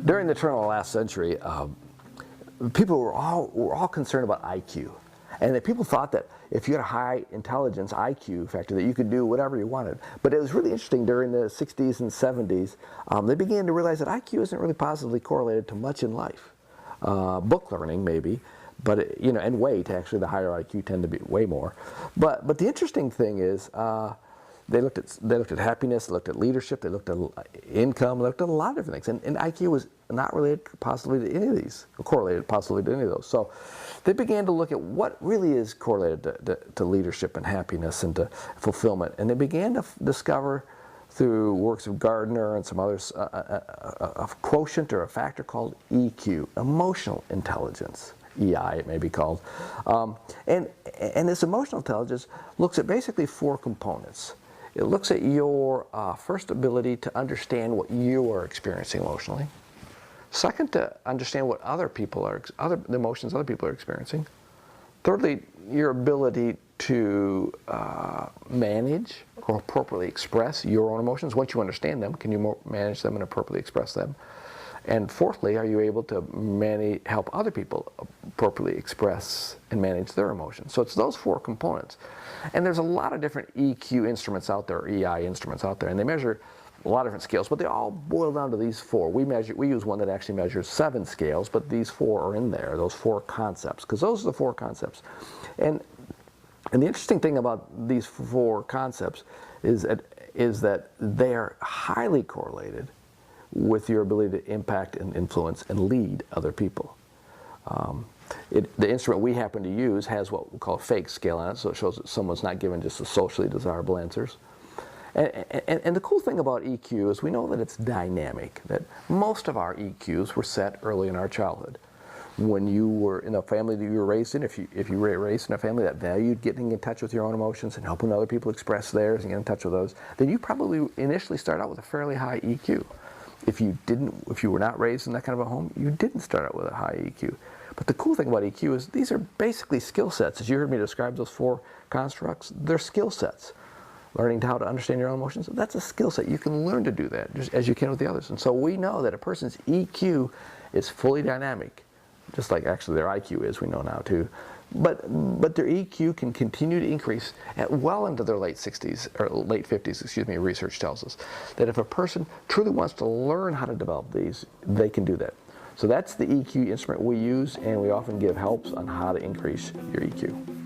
During the turn of the last century, people were all concerned about IQ. And that people thought that if you had a high intelligence IQ factor that you could do whatever you wanted. But it was really interesting during the 60s and 70s, they began to realize that IQ isn't really positively correlated to much in life. Book learning maybe, but and weight, actually the higher IQ tend to be way more. But the interesting thing is, they looked at happiness, they looked at leadership, they looked at income, they looked at a lot of different things. And IQ was not related positively to any of these, or correlated positively to any of those. So they began to look at what really is correlated to leadership and happiness and to fulfillment. And they began to discover through works of Gardner and some others a quotient or a factor called EQ, emotional intelligence. EI it may be called. And this emotional intelligence looks at basically four components. It looks at your first ability to understand what you are experiencing emotionally. Second, to understand what the emotions other people are experiencing. Thirdly, your ability to manage or appropriately express your own emotions. Once you understand them, can you manage them and appropriately express them? And fourthly, are you able to help other people appropriately express and manage their emotions? So it's those four components. And there's a lot of different EQ instruments out there, or EI instruments out there, and they measure a lot of different scales, but they all boil down to these four. We use one that actually measures 7 scales, but these four are in there, those 4 concepts, because those are the 4 concepts. And the interesting thing about these 4 concepts is that they are highly correlated with your ability to impact and influence and lead other people. The instrument we happen to use has what we call a fake scale on it, so it shows that someone's not given just the socially desirable answers. And the cool thing about EQ is we know that it's dynamic, that most of our EQs were set early in our childhood. When you were in a family that you were raised in, if you were raised in a family that valued getting in touch with your own emotions and helping other people express theirs and get in touch with those, then you probably initially start out with a fairly high EQ. If you were not raised in that kind of a home, you didn't start out with a high EQ. But the cool thing about EQ is these are basically skill sets. As you heard me describe those 4 constructs, they're skill sets. Learning how to understand your own emotions, that's a skill set. You can learn to do that just as you can with the others. And so we know that a person's EQ is fully dynamic, just like actually their IQ is, we know now too. But their EQ can continue to increase at well into their late 60s, or late 50s, excuse me, research tells us. That if a person truly wants to learn how to develop these, they can do that. So that's the EQ instrument we use, and we often give helps on how to increase your EQ.